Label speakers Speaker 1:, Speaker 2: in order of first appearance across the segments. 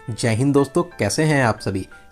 Speaker 1: जय हिंद दोस्तों, कैसे हैं आप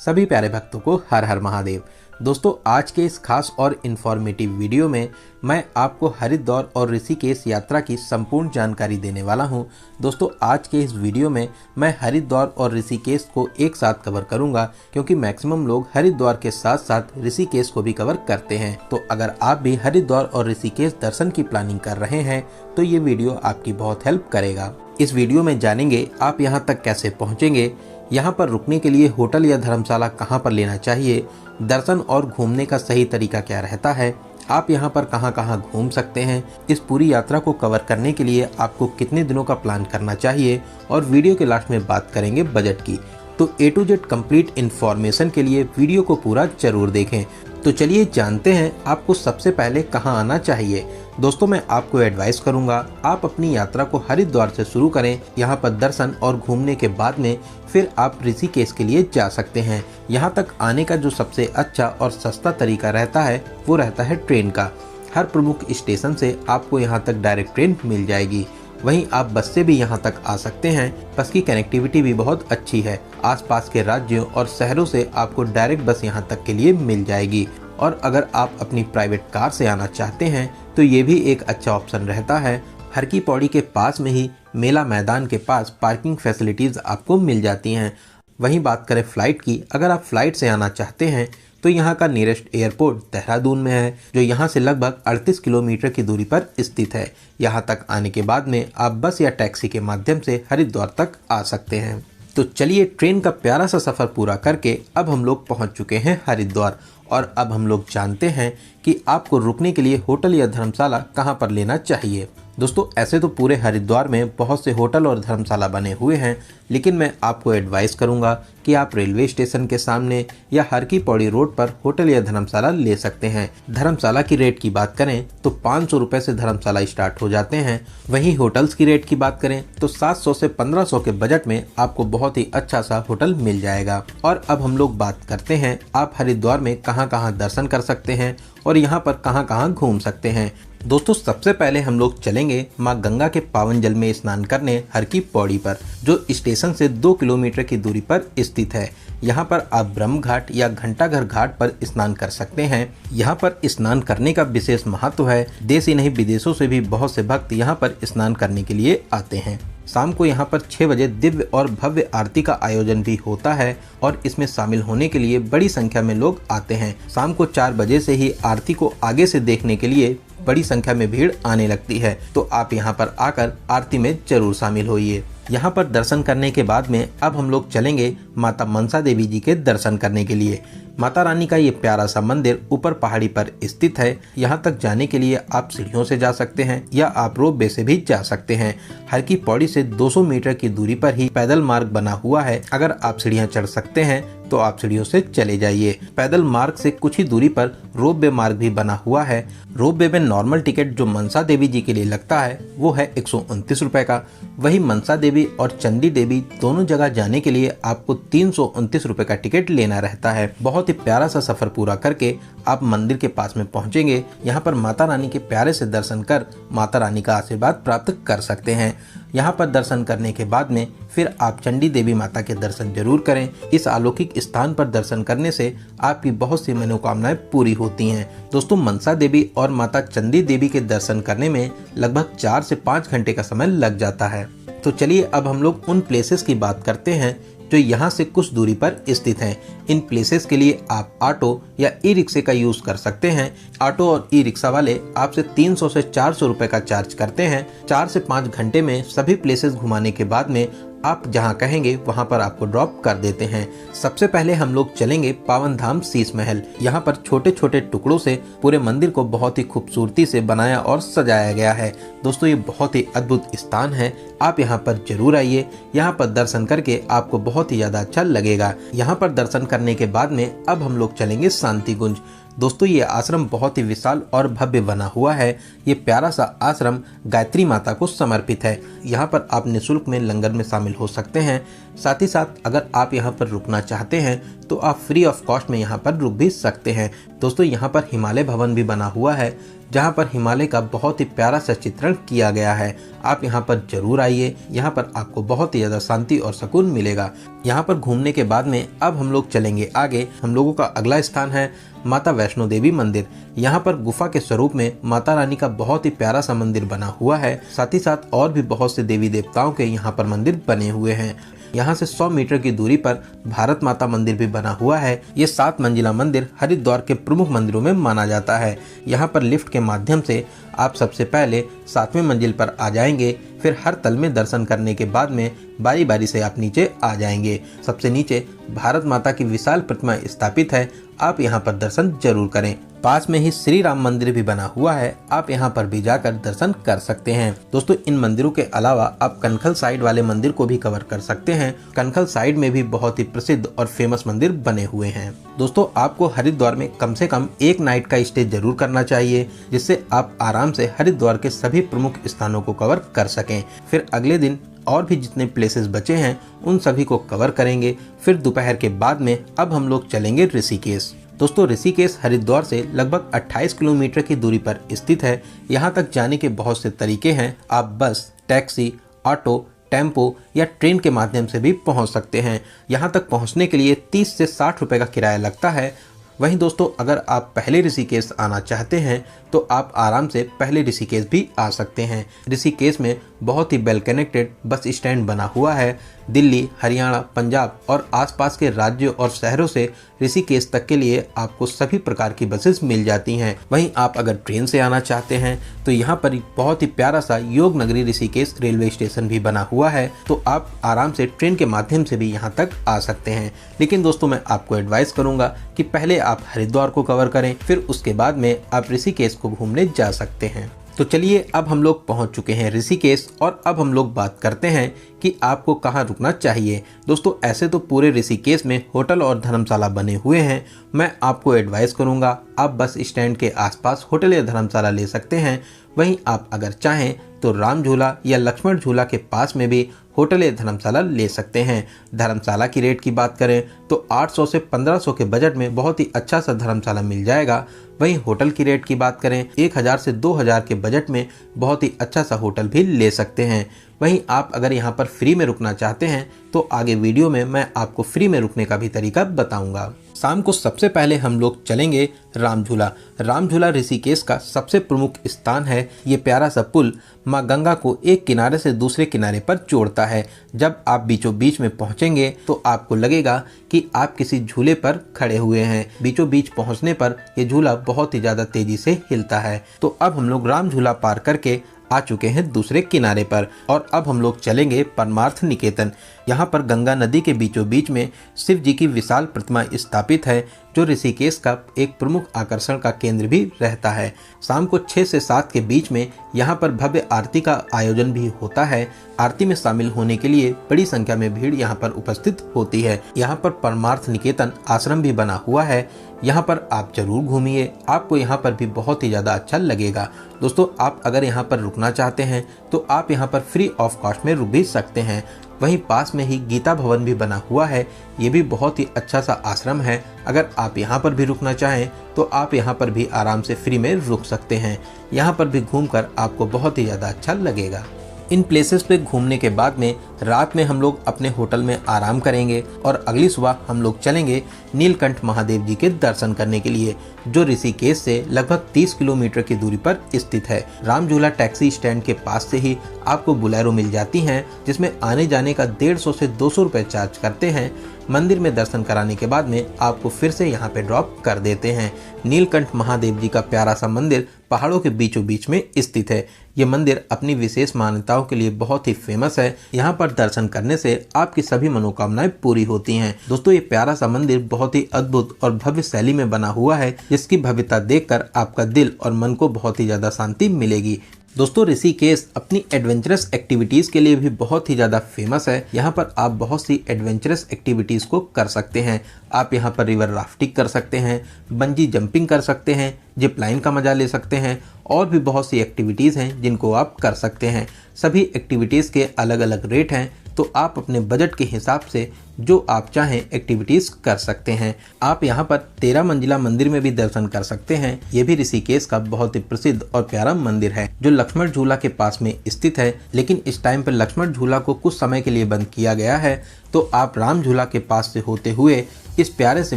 Speaker 1: सभी प्यारे भक्तों को हर हर महादेव। दोस्तों, आज के इस खास और इन्फॉर्मेटिव वीडियो में मैं आपको हरिद्वार और ऋषिकेश यात्रा की संपूर्ण जानकारी देने वाला हूं। दोस्तों, आज के इस वीडियो में मैं हरिद्वार और ऋषिकेश को एक साथ कवर करूंगा, क्योंकि मैक्सिमम लोग हरिद्वार के साथ साथ ऋषिकेश को भी कवर करते हैं। तो अगर आप भी हरिद्वार और ऋषिकेश दर्शन की प्लानिंग कर रहे हैं तो ये वीडियो आपकी बहुत हेल्प करेगा। इस वीडियो में जानेंगे आप यहाँ तक कैसे पहुँचेंगे, यहाँ पर रुकने के लिए होटल या धर्मशाला कहाँ पर लेना चाहिए, दर्शन और घूमने का सही तरीका क्या रहता है, आप यहाँ पर कहाँ कहाँ घूम सकते हैं, इस पूरी यात्रा को कवर करने के लिए आपको कितने दिनों का प्लान करना चाहिए, और वीडियो के लास्ट में बात करेंगे बजट की। तो A to Z complete information के लिए वीडियो को पूरा जरूर देखें। तो चलिए जानते हैं आपको सबसे पहले कहाँ आना चाहिए। दोस्तों, मैं आपको एडवाइस करूंगा आप अपनी यात्रा को हरिद्वार से शुरू करें। यहाँ पर दर्शन और घूमने के बाद में फिर आप ऋषिकेश के लिए जा सकते हैं। यहाँ तक आने का जो सबसे अच्छा और सस्ता तरीका रहता है वो रहता है ट्रेन का। हर प्रमुख स्टेशन से आपको यहाँ तक डायरेक्ट ट्रेन मिल जाएगी। वहीं आप बस से भी यहाँ तक आ सकते हैं। बस की कनेक्टिविटी भी बहुत अच्छी है। आसपास के राज्यों और शहरों से आपको डायरेक्ट बस यहाँ तक के लिए मिल जाएगी। और अगर आप अपनी प्राइवेट कार से आना चाहते हैं तो ये भी एक अच्छा ऑप्शन रहता है। हर की पौड़ी के पास में ही मेला मैदान के पास पार्किंग फैसिलिटीज़ आपको मिल जाती हैं। वहीं बात करें फ़्लाइट की, अगर आप फ़्लाइट से आना चाहते हैं तो यहाँ का नियरेस्ट एयरपोर्ट देहरादून में है, जो यहाँ से लगभग 38 किलोमीटर की दूरी पर स्थित है। यहाँ तक आने के बाद में आप बस या टैक्सी के माध्यम से हरिद्वार तक आ सकते हैं। तो चलिए, ट्रेन का प्यारा सा सफ़र पूरा करके अब हम लोग पहुँच चुके हैं हरिद्वार, और अब हम लोग जानते हैं कि आपको रुकने के लिए होटल या धर्मशाला कहाँ पर लेना चाहिए। दोस्तों, ऐसे तो पूरे हरिद्वार में बहुत से होटल और धर्मशाला बने हुए हैं, लेकिन मैं आपको एडवाइस करूंगा कि आप रेलवे स्टेशन के सामने या हर की पौड़ी रोड पर होटल या धर्मशाला ले सकते हैं। धर्मशाला की रेट की बात करें तो 500 रुपये से धर्मशाला स्टार्ट हो जाते हैं। वहीं होटल्स की रेट की बात करें तो 700 से 1500 के बजट में आपको बहुत ही अच्छा सा होटल मिल जाएगा। और अब हम लोग बात करते हैं आप हरिद्वार में कहाँ कहाँ दर्शन कर सकते हैं और यहाँ पर कहाँ कहाँ घूम सकते हैं। दोस्तों, सबसे पहले हम लोग चलेंगे माँ गंगा के पावन जल में स्नान करने हर की पौड़ी पर, जो स्टेशन से 2 किलोमीटर की दूरी पर स्थित है। यहाँ पर आप ब्रह्म घाट या घंटाघर घाट पर स्नान कर सकते हैं। यहाँ पर स्नान करने का विशेष महत्व है। देश ही नहीं विदेशों से भी बहुत से भक्त यहाँ पर स्नान करने के लिए आते हैं। शाम को यहाँ पर 6 बजे दिव्य और भव्य आरती का आयोजन भी होता है, और इसमें शामिल होने के लिए बड़ी संख्या में लोग आते हैं। शाम को 4 बजे से ही आरती को आगे से देखने के लिए बड़ी संख्या में भीड़ आने लगती है। तो आप यहाँ पर आकर आरती में जरूर शामिल होइए। यहाँ पर दर्शन करने के बाद में अब हम लोग चलेंगे माता मनसा देवी जी के दर्शन करने के लिए। माता रानी का ये प्यारा सा मंदिर ऊपर पहाड़ी पर स्थित है। यहाँ तक जाने के लिए आप सीढ़ियों से जा सकते हैं या आप रोपवे से भी जा सकते हैं। हर की पौड़ी से 200 मीटर की दूरी पर ही पैदल मार्ग बना हुआ है। अगर आप सीढ़ियाँ चढ़ सकते हैं तो आप सीढ़ियों से चले जाइए। पैदल मार्ग से कुछ ही दूरी पर रोपवे मार्ग भी बना हुआ है। रोपवे में नॉर्मल टिकट जो मनसा देवी जी के लिए लगता है वो है 129 रुपये का। वही मनसा देवी और चंडी देवी दोनों जगह जाने के लिए आपको 329 रुपये का टिकट लेना रहता है। बहुत ही प्यारा सा सफर पूरा करके आप मंदिर के पास में पहुंचेंगे। यहाँ पर माता रानी के प्यारे से दर्शन कर माता रानी का आशीर्वाद प्राप्त कर सकते हैं। यहाँ पर दर्शन करने के बाद में फिर आप चंडी देवी माता के दर्शन जरूर करें। इस अलौकिक स्थान पर दर्शन करने से आपकी बहुत सी मनोकामनाएं पूरी होती हैं। दोस्तों, मनसा देवी और माता चंडी देवी के दर्शन करने में लगभग 4 से 5 घंटे का समय लग जाता है। तो चलिए अब हम लोग उन प्लेसेस की बात करते हैं जो यहाँ से कुछ दूरी पर स्थित हैं। इन प्लेसेस के लिए आप ऑटो या ई रिक्शे का यूज कर सकते हैं। ऑटो और ई रिक्शा वाले आपसे 300 से 400 रुपए का चार्ज करते हैं। 4 से 5 घंटे में सभी प्लेसेस घुमाने के बाद में आप जहां कहेंगे वहां पर आपको ड्रॉप कर देते हैं। सबसे पहले हम लोग चलेंगे पावन धाम शीश महल। यहाँ पर छोटे छोटे टुकड़ों से पूरे मंदिर को बहुत ही खूबसूरती से बनाया और सजाया गया है। दोस्तों, ये बहुत ही अद्भुत स्थान है। आप यहाँ पर जरूर आइए। यहाँ पर दर्शन करके आपको बहुत ही ज्यादा अच्छा लगेगा। यहाँ पर दर्शन करने के बाद में अब हम लोग चलेंगे शांति कुंज। दोस्तों, ये आश्रम बहुत ही विशाल और भव्य बना हुआ है। ये प्यारा सा आश्रम गायत्री माता को समर्पित है। यहाँ पर आप निःशुल्क में लंगर में शामिल हो सकते हैं। साथ ही साथ अगर आप यहाँ पर रुकना चाहते हैं तो आप फ्री ऑफ कॉस्ट में यहाँ पर रुक भी सकते हैं। दोस्तों, यहाँ पर हिमालय भवन भी बना हुआ है, जहाँ पर हिमालय का बहुत ही प्यारा सा चित्रण किया गया है। आप यहाँ पर जरूर आइए, यहाँ पर आपको बहुत ही ज़्यादा शांति और सुकून मिलेगा। यहाँ पर घूमने के बाद में अब हम लोग चलेंगे आगे। हम लोगों का अगला स्थान है माता वैष्णो देवी मंदिर। यहाँ पर गुफा के स्वरूप में माता रानी का बहुत ही प्यारा सा मंदिर बना हुआ है। साथ ही साथ और भी बहुत से देवी देवताओं के यहाँ पर मंदिर बने हुए हैं। यहाँ से 100 मीटर की दूरी पर भारत माता मंदिर भी बना हुआ है। ये 7 मंजिला मंदिर हरिद्वार के प्रमुख मंदिरों में माना जाता है। यहाँ पर लिफ्ट के माध्यम से आप सबसे पहले 7वें मंजिल पर आ जाएंगे, फिर हर तल में दर्शन करने के बाद में बारी बारी से आप नीचे आ जाएंगे। सबसे नीचे भारत माता की विशाल प्रतिमा स्थापित है, आप यहाँ पर दर्शन जरूर करें। पास में ही श्री राम मंदिर भी बना हुआ है, आप यहाँ पर भी जाकर दर्शन कर सकते हैं। दोस्तों, इन मंदिरों के अलावा आप कनखल साइड वाले मंदिर को भी कवर कर सकते हैं। कनखल साइड में भी बहुत ही प्रसिद्ध और फेमस मंदिर बने हुए हैं। दोस्तों, आपको हरिद्वार में कम से कम एक नाइट का स्टे जरूर करना चाहिए, जिससे आप आराम से हरिद्वार के सभी प्रमुख स्थानों को कवर कर सकें। फिर अगले दिन और भी जितने प्लेसेस बचे हैं उन सभी को कवर करेंगे। फिर दोपहर के बाद में अब हम लोग चलेंगे ऋषिकेश। दोस्तों, ऋषिकेश हरिद्वार से लगभग 28 किलोमीटर की दूरी पर स्थित है। यहाँ तक जाने के बहुत से तरीके हैं। आप बस, टैक्सी, ऑटो, टेम्पो या ट्रेन के माध्यम से भी पहुँच सकते हैं। यहाँ तक पहुँचने के लिए 30 से 60 रुपये का किराया लगता है। वहीं दोस्तों, अगर आप पहले ऋषिकेश आना चाहते हैं तो आप आराम से पहले ऋषिकेश भी आ सकते हैं। ऋषिकेश में बहुत ही वेल कनेक्टेड बस स्टैंड बना हुआ है। दिल्ली, हरियाणा, पंजाब और आसपास के राज्यों और शहरों से ऋषिकेश तक के लिए आपको सभी प्रकार की बसेस मिल जाती हैं। वहीं आप अगर ट्रेन से आना चाहते हैं तो यहाँ पर बहुत ही प्यारा सा योग नगरी ऋषिकेश रेलवे स्टेशन भी बना हुआ है, तो आप आराम से ट्रेन के माध्यम से भी यहाँ तक आ सकते हैं। लेकिन दोस्तों, मैं आपको एडवाइस करूंगा कि पहले आप हरिद्वार को कवर करें, फिर उसके बाद में आप ऋषिकेश को घूमने जा सकते हैं। तो चलिए, अब हम लोग पहुंच चुके हैं ऋषिकेश और अब हम लोग बात करते हैं कि आपको कहां रुकना चाहिए। दोस्तों, ऐसे तो पूरे ऋषिकेश में होटल और धर्मशाला बने हुए हैं। मैं आपको एडवाइस करूंगा आप बस स्टैंड के आसपास होटल या धर्मशाला ले सकते हैं। वहीं आप अगर चाहें तो राम झूला या लक्ष्मण झूला के पास में भी होटल या धर्मशाला ले सकते हैं। धर्मशाला की रेट की बात करें तो 800 से 1500 के बजट में बहुत ही अच्छा सा धर्मशाला मिल जाएगा। वहीं होटल की रेट की बात करें 1000 से 2000 के बजट में बहुत ही अच्छा सा होटल भी ले सकते हैं। वहीं आप अगर यहाँ पर फ्री में रुकना चाहते हैं तो आगे वीडियो में मैं आपको फ्री में रुकने का भी तरीका बताऊंगा। शाम को सबसे पहले हम लोग चलेंगे राम झूला। राम झूला ऋषिकेश का सबसे प्रमुख स्थान है। ये प्यारा सा पुल माँ गंगा को एक किनारे से दूसरे किनारे पर जोड़ता है। जब आप बीचों बीच में पहुंचेंगे तो आपको लगेगा कि आप किसी झूले पर खड़े हुए हैं। बीचों बीच पहुंचने पर यह झूला बहुत ही ज्यादा तेजी से हिलता है। तो अब हम लोग राम झूला पार करके आ चुके हैं दूसरे किनारे पर और अब हम लोग चलेंगे परमार्थ निकेतन। यहाँ पर गंगा नदी के बीचों बीच में शिव जी की विशाल प्रतिमा स्थापित है, जो ऋषिकेश का एक प्रमुख आकर्षण का केंद्र भी रहता है। शाम को 6 से 7 के बीच में यहाँ पर भव्य आरती का आयोजन भी होता है। आरती में शामिल होने के लिए बड़ी संख्या में भीड़ यहाँ पर उपस्थित होती है। यहाँ पर परमार्थ निकेतन आश्रम भी बना हुआ है, यहाँ पर आप जरूर घूमिए, आपको यहाँ पर भी बहुत ही ज़्यादा अच्छा लगेगा। दोस्तों, आप अगर यहाँ पर रुकना चाहते हैं तो आप यहाँ पर फ्री ऑफ कॉस्ट में रुक भी सकते हैं। वहीं पास में ही गीता भवन भी बना हुआ है, ये भी बहुत ही अच्छा सा आश्रम है। अगर आप यहाँ पर भी रुकना चाहें तो आप यहाँ पर भी आराम से फ्री में रुक सकते हैं। यहाँ पर भी घूमकर आपको बहुत ही ज़्यादा अच्छा लगेगा। इन प्लेसेस पे घूमने के बाद में रात में हम लोग अपने होटल में आराम करेंगे और अगली सुबह हम लोग चलेंगे नीलकंठ महादेव जी के दर्शन करने के लिए, जो ऋषिकेश से लगभग 30 किलोमीटर की दूरी पर स्थित है। राम झूला टैक्सी स्टैंड के पास से ही आपको बुलेरो मिल जाती हैं, जिसमें आने जाने का 150 से 200 रुपये चार्ज करते हैं। मंदिर में दर्शन कराने के बाद में आपको फिर से यहाँ पे ड्रॉप कर देते हैं। नीलकंठ महादेव जी का प्यारा सा मंदिर पहाड़ों के बीचों बीच में स्थित है। ये मंदिर अपनी विशेष मान्यताओं के लिए बहुत ही फेमस है। यहाँ पर दर्शन करने से आपकी सभी मनोकामनाएं पूरी होती हैं। दोस्तों, ये प्यारा सा मंदिर बहुत ही अद्भुत और भव्य शैली में बना हुआ है, जिसकी भव्यता देखकर आपका दिल और मन को बहुत ही ज्यादा शांति मिलेगी। दोस्तों, ऋषिकेश अपनी एडवेंचरस एक्टिविटीज़ के लिए भी बहुत ही ज़्यादा फेमस है। यहाँ पर आप बहुत सी एडवेंचरस एक्टिविटीज़ को कर सकते हैं। आप यहाँ पर रिवर राफ्टिंग कर सकते हैं, बंजी जंपिंग कर सकते हैं, जिप लाइन का मजा ले सकते हैं और भी बहुत सी एक्टिविटीज़ हैं जिनको आप कर सकते हैं। सभी एक्टिविटीज़ के अलग अलग रेट हैं, तो आप अपने बजट के हिसाब से जो आप चाहें एक्टिविटीज कर सकते हैं। आप यहाँ पर 13 मंजिला मंदिर में भी दर्शन कर सकते हैं। ये भी ऋषिकेश का बहुत ही प्रसिद्ध और प्यारा मंदिर है जो लक्ष्मण झूला के पास में स्थित है, लेकिन इस टाइम पर लक्ष्मण झूला को कुछ समय के लिए बंद किया गया है, तो आप राम झूला के पास से होते हुए इस प्यारे से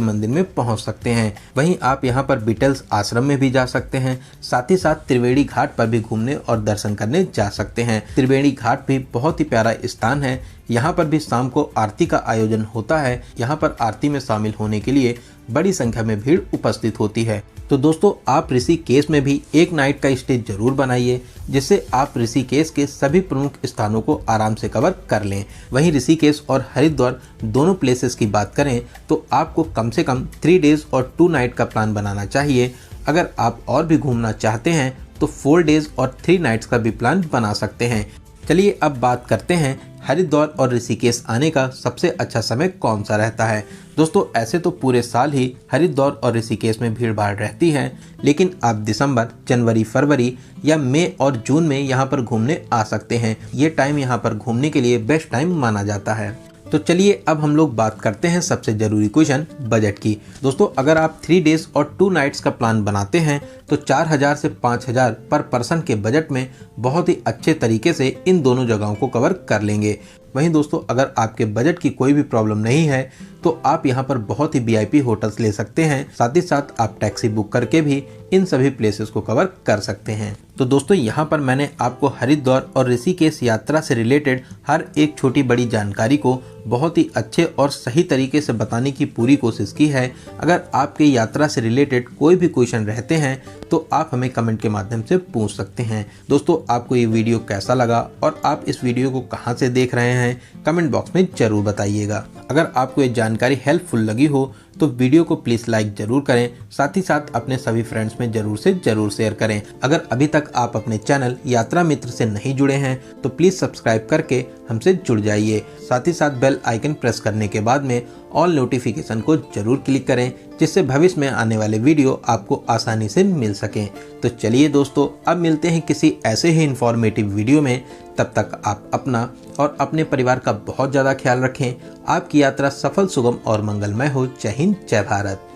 Speaker 1: मंदिर में पहुंच सकते हैं। वहीं आप यहां पर बीटल्स आश्रम में भी जा सकते हैं, साथ ही साथ त्रिवेणी घाट पर भी घूमने और दर्शन करने जा सकते हैं। त्रिवेणी घाट भी बहुत ही प्यारा स्थान है। यहाँ पर भी शाम को आरती का आयोजन होता है। यहाँ पर आरती में शामिल होने के लिए बड़ी संख्या में भीड़ उपस्थित होती है। तो दोस्तों, आप ऋषिकेश में भी एक नाइट का स्टे जरूर बनाइए, जिससे आप ऋषिकेश के सभी प्रमुख स्थानों को आराम से कवर कर लें। वहीं ऋषिकेश और हरिद्वार दोनों प्लेसेस की बात करें तो आपको कम से कम 3 डेज और 2 नाइट का प्लान बनाना चाहिए। अगर आप और भी घूमना चाहते हैं तो 4 डेज और 3 नाइट्स का भी प्लान बना सकते हैं। चलिए अब बात करते हैं हरिद्वार और ऋषिकेश आने का सबसे अच्छा समय कौन सा रहता है। दोस्तों, ऐसे तो पूरे साल ही हरिद्वार और ऋषिकेश में भीड़ भाड़ रहती है, लेकिन आप दिसंबर, जनवरी, फरवरी या मई और जून में यहाँ पर घूमने आ सकते हैं। ये टाइम यहाँ पर घूमने के लिए बेस्ट टाइम माना जाता है। तो चलिए अब हम लोग बात करते हैं सबसे जरूरी क्वेश्चन, बजट की। दोस्तों, अगर आप 3 डेज और 2 नाइट्स का प्लान बनाते हैं तो 4000 से 5000 पर पर्सन के बजट में बहुत ही अच्छे तरीके से इन दोनों जगहों को कवर कर लेंगे। वहीं दोस्तों, अगर आपके बजट की कोई भी प्रॉब्लम नहीं है तो आप यहाँ पर बहुत ही VIP होटल्स ले सकते हैं। साथ ही साथ आप टैक्सी बुक करके भी इन सभी प्लेसेस को कवर कर सकते हैं। तो दोस्तों, यहाँ पर मैंने आपको हरिद्वार और ऋषिकेश यात्रा से रिलेटेड हर एक छोटी बड़ी जानकारी को बहुत ही अच्छे और सही तरीके से बताने की पूरी कोशिश की है। अगर आपके यात्रा से रिलेटेड कोई भी क्वेश्चन रहते हैं तो आप हमें कमेंट के माध्यम से पूछ सकते हैं। दोस्तों, आपको ये वीडियो कैसा लगा और आप इस वीडियो को कहाँ से देख रहे हैं, कमेंट बॉक्स में जरूर बताइएगा। अगर आपको ये जानकारी हेल्पफुल लगी हो तो वीडियो को प्लीज लाइक जरूर करें, साथ ही साथ अपने सभी फ्रेंड्स में जरूर से जरूर शेयर करें। अगर अभी तक आप अपने चैनल यात्रा मित्र से नहीं जुड़े हैं तो प्लीज सब्सक्राइब करके हमसे जुड़ जाइए। साथ ही साथ बेल आइकन प्रेस करने के बाद में ऑल नोटिफिकेशन को जरूर क्लिक करें, जिससे भविष्य में आने वाले वीडियो आपको आसानी से मिल सकें। तो चलिए दोस्तों, अब मिलते हैं किसी ऐसे ही इंफॉर्मेटिव वीडियो में। तब तक आप अपना और अपने परिवार का बहुत ज़्यादा ख्याल रखें। आपकी यात्रा सफल, सुगम और मंगलमय हो। जय हिंद, जय भारत।